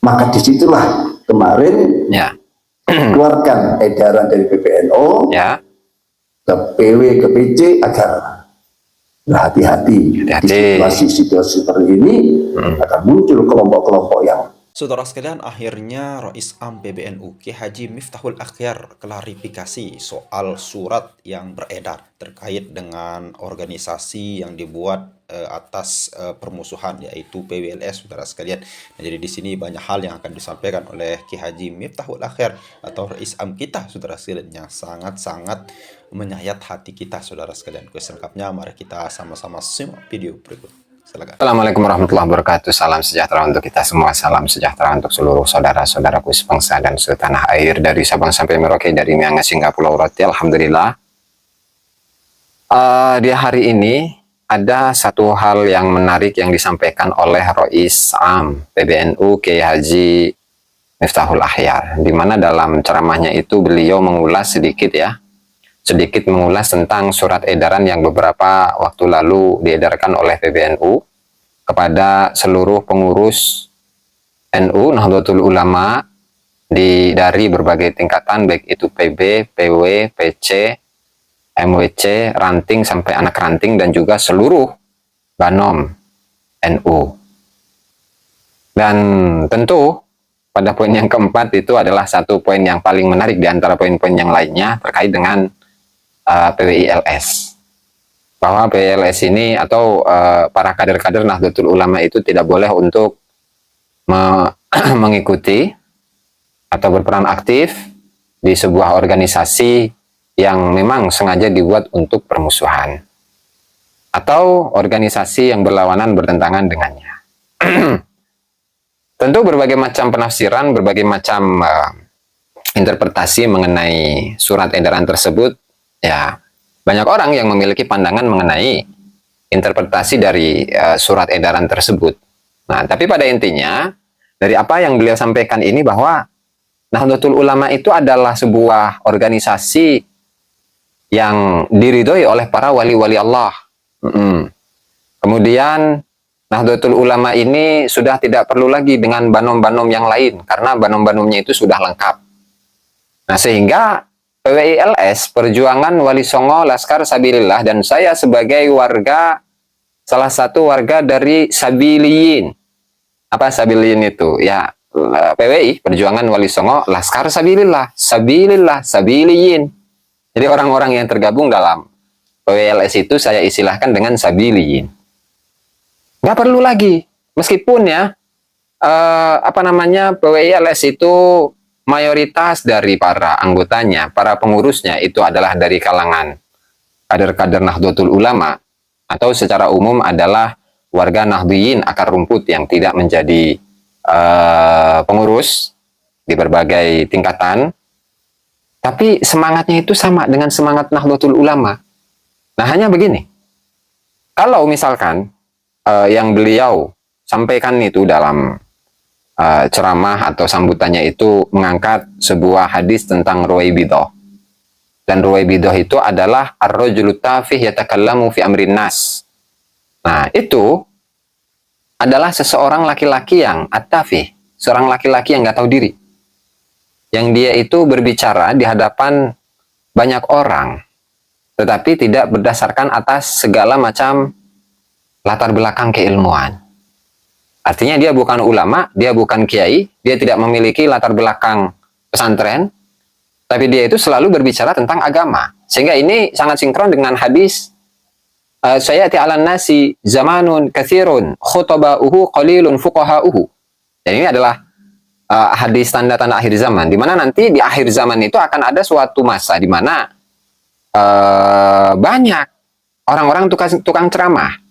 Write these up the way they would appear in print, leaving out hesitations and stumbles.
Maka disitulah kemarin keluarkan edaran dari PBNU ke PW, ke PC agar hati-hati di situasi seperti ini akan muncul kelompok-kelompok yang. Saudara sekalian, akhirnya Rais Am PBNU Kiai Haji Miftahul Akhyar klarifikasi soal surat yang beredar terkait dengan organisasi yang dibuat atas permusuhan, yaitu PWLS, saudara sekalian. Nah, jadi di sini banyak hal yang akan disampaikan oleh Kiai Haji Miftahul Akhyar atau Rais Am kita, saudara sekalian, yang sangat-sangat menyayat hati kita, saudara sekalian. Selengkapnya mari kita sama-sama simak video berikut. Silakan. Assalamualaikum warahmatullahi wabarakatuh. Salam sejahtera untuk kita semua. Salam sejahtera untuk seluruh saudara-saudaraku sebangsa dan setanah air, dari Sabang sampai Merauke, dari Miangas hingga Pulau Rote. Alhamdulillah. Di hari ini ada satu hal yang menarik yang disampaikan oleh Rais Am PBNU Kiai Haji Miftahul Akhyar, di mana dalam ceramahnya itu beliau mengulas sedikit mengulas tentang surat edaran yang beberapa waktu lalu diedarkan oleh PBNU kepada seluruh pengurus NU Nahdlatul Ulama dari berbagai tingkatan, baik itu PB, PW, PC, MWC, ranting sampai anak ranting, dan juga seluruh Banom NU. Dan tentu pada poin yang keempat itu adalah satu poin yang paling menarik di antara poin-poin yang lainnya terkait dengan PWILS, bahwa PWILS ini atau para kader-kader Nahdlatul Ulama itu tidak boleh untuk mengikuti atau berperan aktif di sebuah organisasi yang memang sengaja dibuat untuk permusuhan atau organisasi yang berlawanan, bertentangan dengannya. Tentu berbagai macam penafsiran, berbagai macam interpretasi mengenai surat edaran tersebut. Ya, banyak orang yang memiliki pandangan mengenai interpretasi dari surat edaran tersebut. Nah, tapi pada intinya, dari apa yang beliau sampaikan ini, bahwa Nahdlatul Ulama itu adalah sebuah organisasi yang diridhoi oleh para wali-wali Allah. Kemudian, Nahdlatul Ulama ini sudah tidak perlu lagi dengan banom-banom yang lain, karena banom-banomnya itu sudah lengkap. Nah, sehingga PWILS, Perjuangan Wali Songo Laskar Sabilillah, dan saya sebagai salah satu warga dari Sabiliyin. Apa Sabiliyin itu? Ya, PWI, Perjuangan Wali Songo Laskar Sabilillah, Sabiliyin. Jadi orang-orang yang tergabung dalam PWILS itu saya istilahkan dengan Sabiliyin. Nggak perlu lagi, meskipun ya, PWILS itu mayoritas dari para anggotanya, para pengurusnya itu adalah dari kalangan kader-kader Nahdlatul Ulama, atau secara umum adalah warga Nahdliyin akar rumput yang tidak menjadi pengurus di berbagai tingkatan, tapi semangatnya itu sama dengan semangat Nahdlatul Ulama. Nah, hanya begini, kalau misalkan yang beliau sampaikan itu dalam ceramah atau sambutannya itu mengangkat sebuah hadis tentang Ruwaibidah. Dan Ruwaibidah itu adalah ar-rajulu tafih yatakallamu fi amrin nas. Nah, itu adalah seseorang laki-laki yang at-tafih, seorang laki-laki yang nggak tahu diri. Yang dia itu berbicara di hadapan banyak orang, tetapi tidak berdasarkan atas segala macam latar belakang keilmuan. Artinya dia bukan ulama, dia bukan kiai, dia tidak memiliki latar belakang pesantren, tapi dia itu selalu berbicara tentang agama. Sehingga ini sangat sinkron dengan hadis sayati 'alan nasi zamanun katsirun khutabauhu qalilun fuqahauhu. Dan ini adalah hadis tanda-tanda akhir zaman, di mana nanti di akhir zaman itu akan ada suatu masa di mana banyak orang-orang tukang ceramah.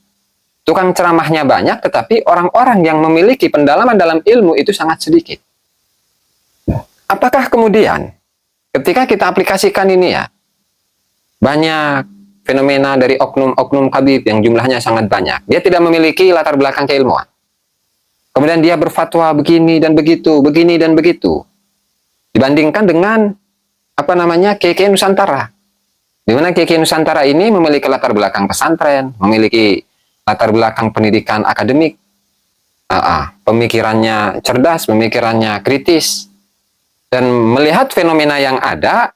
Tukang ceramahnya banyak, tetapi orang-orang yang memiliki pendalaman dalam ilmu itu sangat sedikit. Apakah kemudian ketika kita aplikasikan ini ya, banyak fenomena dari oknum-oknum kabib yang jumlahnya sangat banyak. Dia tidak memiliki latar belakang keilmuan. Kemudian dia berfatwa begini dan begitu, begini dan begitu. Dibandingkan dengan Kiai Nusantara. Di mana Kiai Nusantara ini memiliki latar belakang pesantren, memiliki latar belakang pendidikan akademik, pemikirannya cerdas, pemikirannya kritis, dan melihat fenomena yang ada.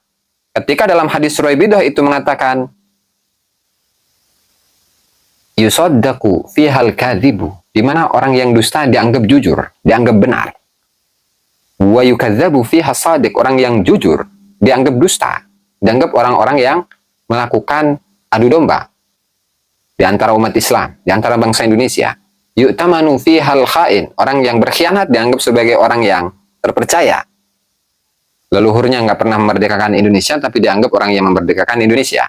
Ketika dalam hadis Ruwaibidah itu mengatakan yusaddaku fihal kadhibu, di mana orang yang dusta dianggap jujur, dianggap benar. Wa yukadzabu fiha shadiq, orang yang jujur dianggap dusta, dianggap orang-orang yang melakukan adu domba di antara umat Islam, di antara bangsa Indonesia. Yu'tamanu fihal khain, orang yang berkhianat dianggap sebagai orang yang terpercaya. Leluhurnya nggak pernah memerdekakan Indonesia, tapi dianggap orang yang memerdekakan Indonesia.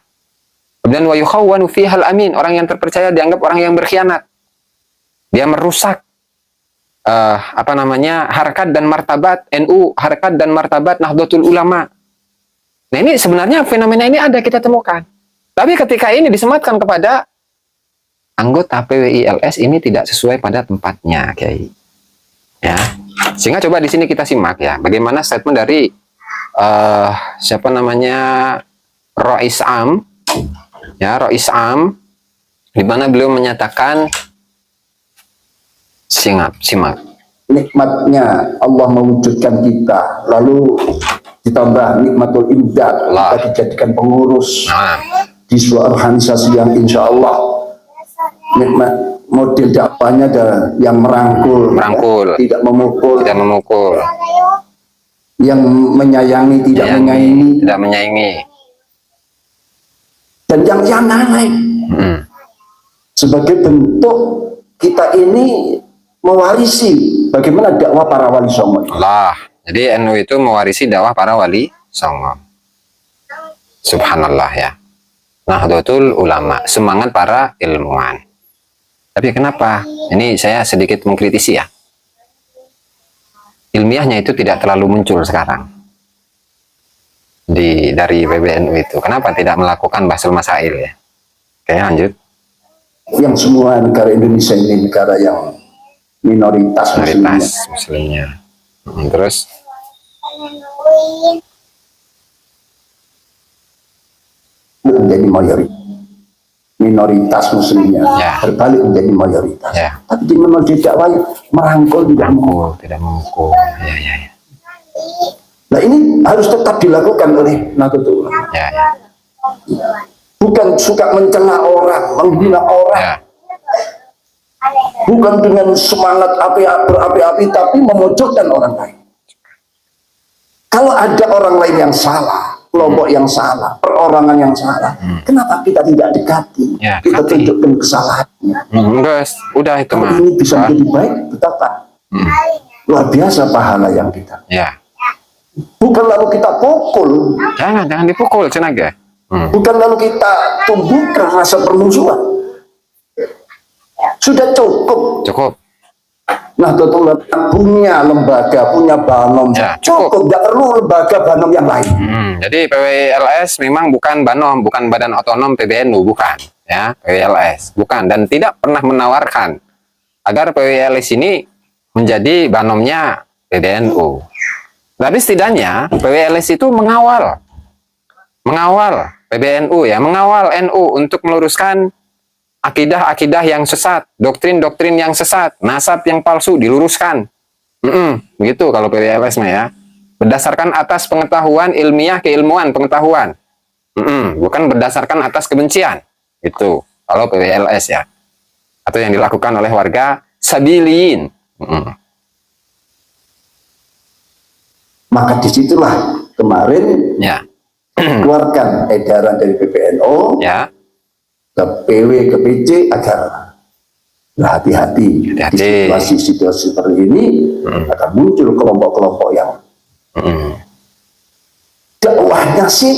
Kemudian wa yukhawwanu fihal amin, orang yang terpercaya dianggap orang yang berkhianat. Dia merusak harkat dan martabat NU, harkat dan martabat Nahdlatul Ulama. Nah, ini sebenarnya fenomena ini ada kita temukan. Tapi ketika ini disematkan kepada anggota PWI-LS, ini tidak sesuai pada tempatnya, Kiai. Ya. Sehingga coba di sini kita simak ya, bagaimana statement dari Rois Am, ya, Rois Am, di mana beliau menyatakan, simak. Nikmatnya Allah mewujudkan kita, lalu ditambah nikmatul imdad, kita dijadikan pengurus di suatu organisasi yang insya Allah nikmat model dakwahnya ada yang merangkul, ya, tidak memukul, yang menyayangi, tidak menyayangi, dan yang lain. Sebagai bentuk kita ini mewarisi bagaimana dakwah para wali songo. Jadi NU itu mewarisi dakwah para wali songo. Subhanallah ya. Nahdlatul Ulama, semangat para ilmuwan. Tapi kenapa? Ini saya sedikit mengkritisi ya. Ilmiahnya itu tidak terlalu muncul sekarang dari PBNU itu. Kenapa tidak melakukan bahsul masail ya? Oke, lanjut. Yang semua negara Indonesia ini negara yang minoritas muslimnya. Terus menjadi minoritas muslimnya, berbalik menjadi mayoritas. Tapi di menurut dakwah merangkul, tidak memukul. Nah, ini harus tetap dilakukan oleh Nahdlatul Ulama. Bukan suka mencela orang, menghina orang. Bukan dengan semangat berapi-api, tapi memojokkan orang lain. Kalau ada orang lain yang salah, kelompok yang salah, perorangan yang salah, kenapa kita tidak dekati? Kita tunjukkan kesalahannya. Udah itu mah. Kalau ini bisa menjadi baik, betapa luar biasa pahala yang kita. Bukan lalu kita pukul. Jangan dipukul, Cenaga. Bukan lalu kita tumbuhkan rasa permusuhan. Sudah cukup. Nahdlatul Ulama punya lembaga, punya banom, cukup, tidak perlu lembaga banom yang lain. Jadi PWI-LS memang bukan banom, bukan badan otonom PBNU, bukan ya. PWI-LS bukan, dan tidak pernah menawarkan agar PWI-LS ini menjadi banomnya PBNU. Tapi setidaknya PWI-LS itu mengawal PBNU ya, mengawal NU untuk meluruskan akidah-akidah yang sesat, doktrin-doktrin yang sesat, nasab yang palsu diluruskan. Begitu kalau PWI-LS mah ya. Berdasarkan atas pengetahuan ilmiah, keilmuan, pengetahuan. Bukan berdasarkan atas kebencian. Itu kalau PWI-LS ya. Atau yang dilakukan oleh warga sabilin. Maka disitulah kemarin keluarkan edaran dari PBNU ke PW, ke PC agar hati-hati di situasi seperti ini akan muncul kelompok-kelompok yang dakwahnya sih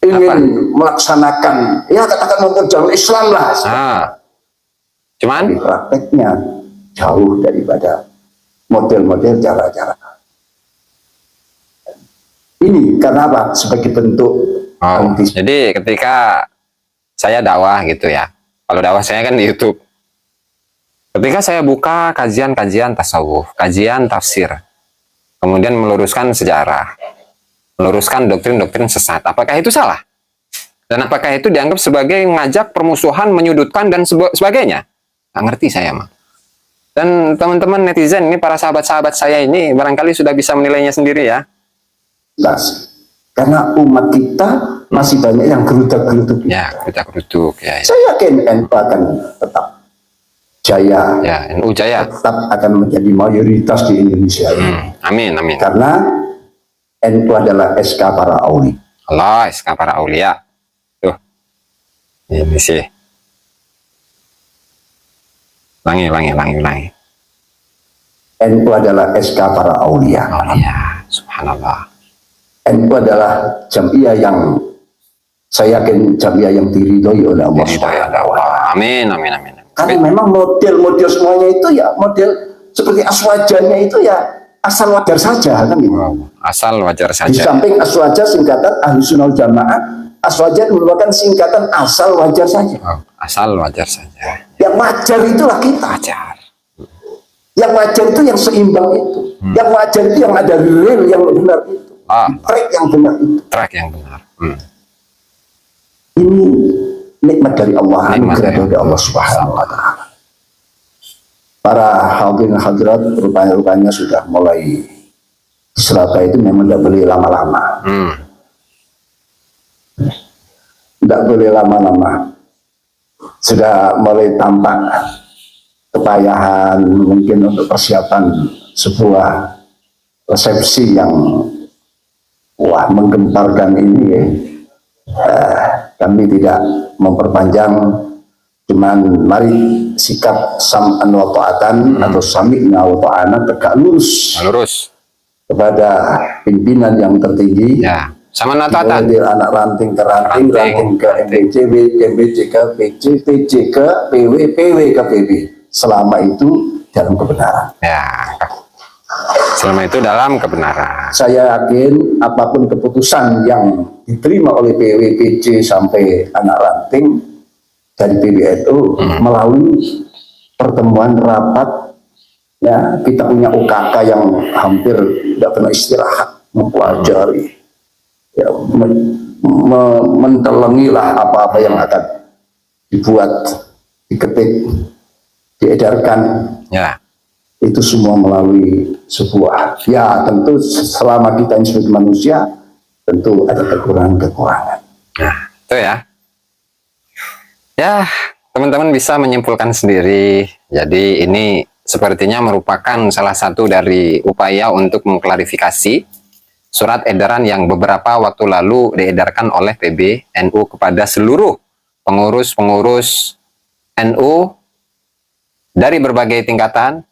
ingin melaksanakan, ya katakan memperjuangkan Islam lah. Cuman prakteknya jauh daripada model-model cara-cara. Ini karena apa? Sebagai bentuk jadi ketika saya dakwah gitu ya, kalau dakwah saya kan di YouTube, ketika saya buka kajian-kajian tasawuf, kajian tafsir, kemudian meluruskan sejarah, meluruskan doktrin-doktrin sesat, apakah itu salah? Dan apakah itu dianggap sebagai mengajak permusuhan, menyudutkan dan sebagainya? Nggak ngerti saya mah. Dan teman-teman netizen ini, para sahabat-sahabat saya ini barangkali sudah bisa menilainya sendiri ya. Jelas. Karena umat kita masih banyak yang gerudak-geruduk. Ya, kita kerutuk ya. Saya yakin NU akan tetap jaya, Ya, NU Jaya. tetap akan menjadi mayoritas di Indonesia ini. Amin, amin. Karena NU adalah SK para aulia. Allah, SK para aulia. Tuh. Ini sih. Ulangi. NU adalah SK para aulia. Aulia, subhanallah. NU adalah jamiah yang saya yakin jamiah yang diridhoi oleh Allah Jadi Subhanahu ada wa Allah. Ta'ala. Amin, amin, amin. Karena memang model-model semuanya itu ya model seperti aswajannya itu ya asal wajar saja kan gitu. Asal wajar Di saja. samping aswaja singkatan ahli sunnah wal jamaah, aswaja merupakan singkatan asal wajar saja. Oh, asal wajar saja. Yang wajar itulah kita. Wajar. Yang wajar itu yang seimbang itu. Yang wajar itu yang ada real yang benar itu. Track yang benar itu. Track yang benar. Ini nikmat dari Allah, Nikmat anugerah dari dari Allah Subhanahu wa Ta'ala. Para hadirin hadirat rupanya sudah mulai di Surabaya itu memang tidak boleh lama-lama. Tidak boleh lama-lama. Sudah mulai tampak kepayahan mungkin untuk persiapan sebuah resepsi yang menggemparkan ini ya. Kami tidak memperpanjang, cuman mari sikap sam'an wa ta'atan atau sami'na wa ta'ana tegak lurus Lurus. kepada pimpinan yang tertinggi. Ya. Sama natatan. Dari anak ranting ke ranting, ranting ke MBC, MBC ke PC, PC ke PW, PW ke PB. Selama itu dalam kebenaran. Ya. Selama itu dalam kebenaran. Saya yakin apapun keputusan yang diterima oleh PW, PC sampai anak ranting dari PBNU melalui pertemuan rapat, ya kita punya UKK yang hampir tidak pernah istirahat mempelajari, ya mentelengilah apa-apa yang akan dibuat, diketik, diedarkan. Ya. Itu semua melalui sebuah, ya tentu selama kita sebagai manusia tentu ada kekurangan-kekurangan. Nah, itu ya. Ya, teman-teman bisa menyimpulkan sendiri. Jadi ini sepertinya merupakan salah satu dari upaya untuk mengklarifikasi surat edaran yang beberapa waktu lalu diedarkan oleh PBNU kepada seluruh pengurus-pengurus NU dari berbagai tingkatan,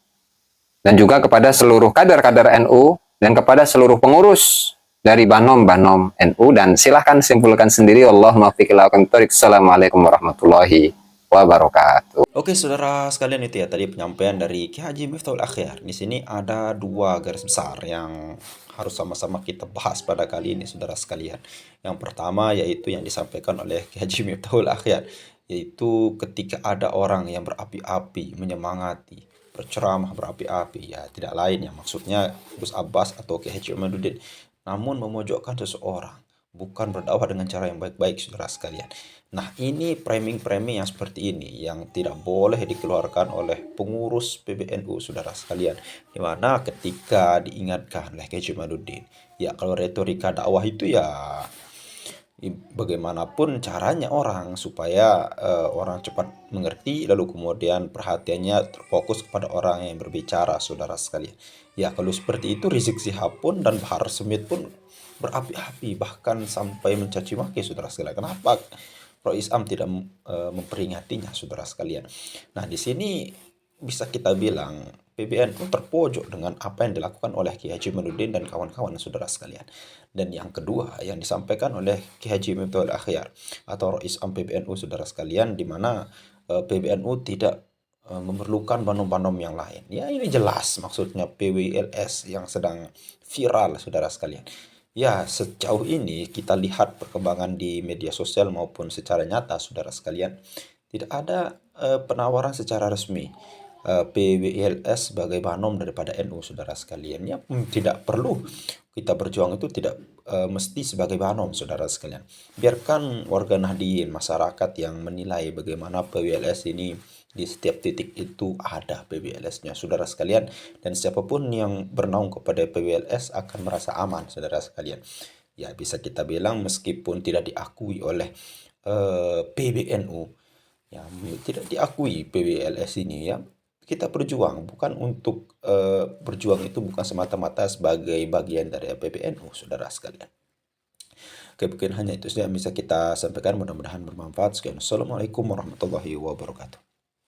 dan juga kepada seluruh kader-kader NU dan kepada seluruh pengurus dari Banom-Banom NU. Dan silahkan simpulkan sendiri. Allahumma fiq ila aqwamit thoriq. Assalamualaikum warahmatullahi wabarakatuh. Oke saudara sekalian, itu ya tadi penyampaian dari Kiai Haji Miftahul Akhyar. Di sini ada dua garis besar yang harus sama-sama kita bahas pada kali ini saudara sekalian. Yang pertama yaitu yang disampaikan oleh Kiai Haji Miftahul Akhyar, yaitu ketika ada orang yang berapi-api menyemangati, berceramah berapi-api, ya tidak lain ya maksudnya Gus Abbas atau Kiai Haji Imaduddin, namun memojokkan seseorang, bukan berdakwah dengan cara yang baik-baik saudara sekalian. Nah ini framing-framing yang seperti ini yang tidak boleh dikeluarkan oleh pengurus PBNU saudara sekalian, dimana ketika diingatkan oleh Kiai Haji Imaduddin, ya kalau retorika dakwah itu ya bagaimanapun caranya orang supaya orang cepat mengerti, lalu kemudian perhatiannya terfokus kepada orang yang berbicara saudara sekalian. Ya kalau seperti itu Rizik Syihab pun dan Bahar Smith pun berapi-api, bahkan sampai mencaci maki saudara sekalian. Kenapa Rois Am tidak memperingatinya saudara sekalian? Nah di sini bisa kita bilang PBNU terpojok dengan apa yang dilakukan oleh Kiai Haji Imaduddin dan kawan-kawan saudara sekalian. Dan yang kedua yang disampaikan oleh Kiai Haji Miftahul Akhyar atau Rois Am PBNU saudara sekalian, di mana PBNU tidak memerlukan banom-banom yang lain. Ya ini jelas maksudnya PWLS yang sedang viral saudara sekalian. Ya sejauh ini kita lihat perkembangan di media sosial maupun secara nyata saudara sekalian, tidak ada penawaran secara resmi PWLS sebagai banom daripada NU saudara sekalian. Ya tidak perlu kita berjuang itu tidak mesti sebagai banom saudara sekalian. Biarkan warga Nahdien, masyarakat yang menilai bagaimana PWLS ini Di setiap titik itu ada PBLS-nya, saudara sekalian. Dan siapapun yang bernaung kepada PBLS akan merasa aman, saudara sekalian. Ya, bisa kita bilang meskipun tidak diakui oleh PBNU, ya, tidak diakui PBLS ini, ya, kita berjuang bukan untuk berjuang itu bukan semata-mata sebagai bagian dari PBNU, saudara sekalian. Oke, mungkin hanya itu saja yang bisa kita sampaikan. Mudah-mudahan bermanfaat. Sekian. Assalamualaikum warahmatullahi wabarakatuh.